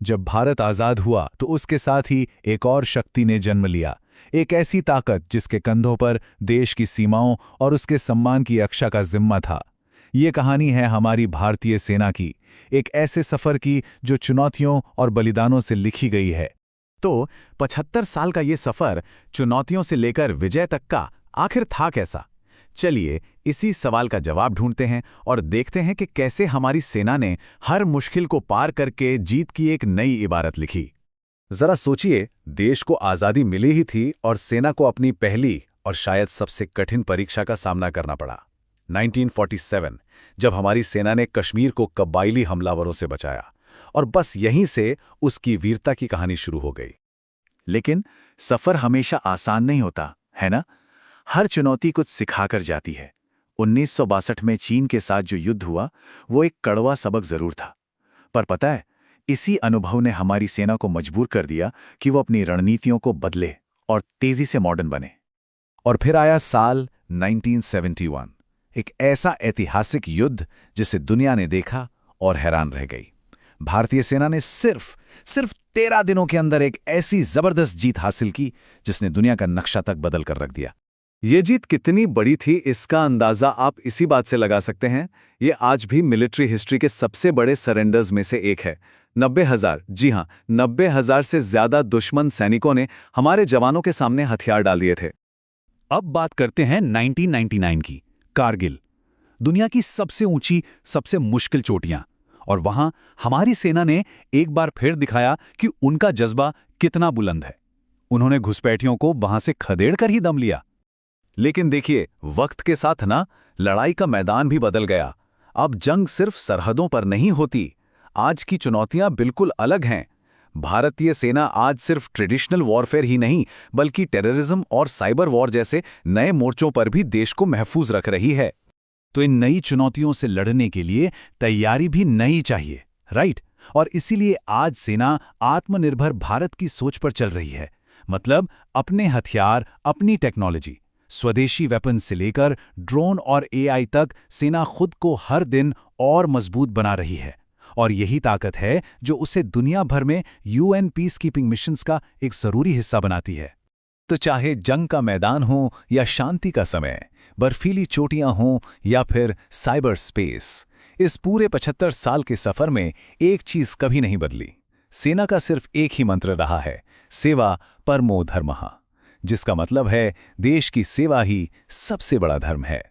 जब भारत आज़ाद हुआ तो उसके साथ ही एक और शक्ति ने जन्म लिया, एक ऐसी ताकत जिसके कंधों पर देश की सीमाओं और उसके सम्मान की रक्षा का जिम्मा था। ये कहानी है हमारी भारतीय सेना की, एक ऐसे सफ़र की जो चुनौतियों और बलिदानों से लिखी गई है। तो 75 साल का ये सफ़र, चुनौतियों से लेकर विजय तक का, आखिर था कैसा? चलिए इसी सवाल का जवाब ढूंढते हैं और देखते हैं कि कैसे हमारी सेना ने हर मुश्किल को पार करके जीत की एक नई इबारत लिखी। जरा सोचिए, देश को आज़ादी मिली ही थी और सेना को अपनी पहली और शायद सबसे कठिन परीक्षा का सामना करना पड़ा। 1947, जब हमारी सेना ने कश्मीर को कबायली हमलावरों से बचाया, और बस यहीं से उसकी वीरता की कहानी शुरू हो गई। लेकिन सफ़र हमेशा आसान नहीं होता, है ना? हर चुनौती कुछ सिखाकर जाती है। 1962 में चीन के साथ जो युद्ध हुआ, वो एक कड़वा सबक जरूर था। पर पता है, इसी अनुभव ने हमारी सेना को मजबूर कर दिया कि वो अपनी रणनीतियों को बदले और तेजी से मॉडर्न बने। और फिर आया साल 1971, एक ऐसा ऐतिहासिक युद्ध जिसे दुनिया ने देखा और हैरान रह गई। भारतीय सेना ने सिर्फ 13 दिनों के अंदर एक ऐसी जबरदस्त जीत हासिल की जिसने दुनिया का नक्शा तक बदल कर रख दिया। ये जीत कितनी बड़ी थी, इसका अंदाजा आप इसी बात से लगा सकते हैं। ये आज भी मिलिट्री हिस्ट्री के सबसे बड़े सरेंडर्स में से एक है। 90,000, जी हां, 90,000 से ज्यादा दुश्मन सैनिकों ने हमारे जवानों के सामने हथियार डाल दिए थे। अब बात करते हैं 1999 की, कारगिल। दुनिया की सबसे ऊंची, सबसे मुश्किल चोटियां, और वहां हमारी सेना ने एक बार फिर दिखाया कि उनका जज्बा कितना बुलंद है। उन्होंने घुसपैठियों को वहां से खदेड़ कर ही दम लिया। लेकिन देखिए, वक्त के साथ ना लड़ाई का मैदान भी बदल गया। अब जंग सिर्फ सरहदों पर नहीं होती, आज की चुनौतियां बिल्कुल अलग हैं। भारतीय सेना आज सिर्फ ट्रेडिशनल वॉरफेयर ही नहीं, बल्कि टेररिज्म और साइबर वॉर जैसे नए मोर्चों पर भी देश को महफूज रख रही है। तो इन नई चुनौतियों से लड़ने के लिए तैयारी भी नई चाहिए, राइट? और इसीलिए आज सेना आत्मनिर्भर भारत की सोच पर चल रही है। मतलब अपने हथियार, अपनी टेक्नोलॉजी, स्वदेशी वेपन से लेकर ड्रोन और एआई तक, सेना खुद को हर दिन और मजबूत बना रही है। और यही ताकत है जो उसे दुनिया भर में यूएन पीस कीपिंग मिशंस का एक जरूरी हिस्सा बनाती है। तो चाहे जंग का मैदान हो या शांति का समय, बर्फीली चोटियां हों या फिर साइबर स्पेस, इस पूरे 75 साल के सफर में एक चीज कभी नहीं बदली। सेना का सिर्फ एक ही मंत्र रहा है, सेवा परमो धर्मः, जिसका मतलब है देश की सेवा ही सबसे बड़ा धर्म है।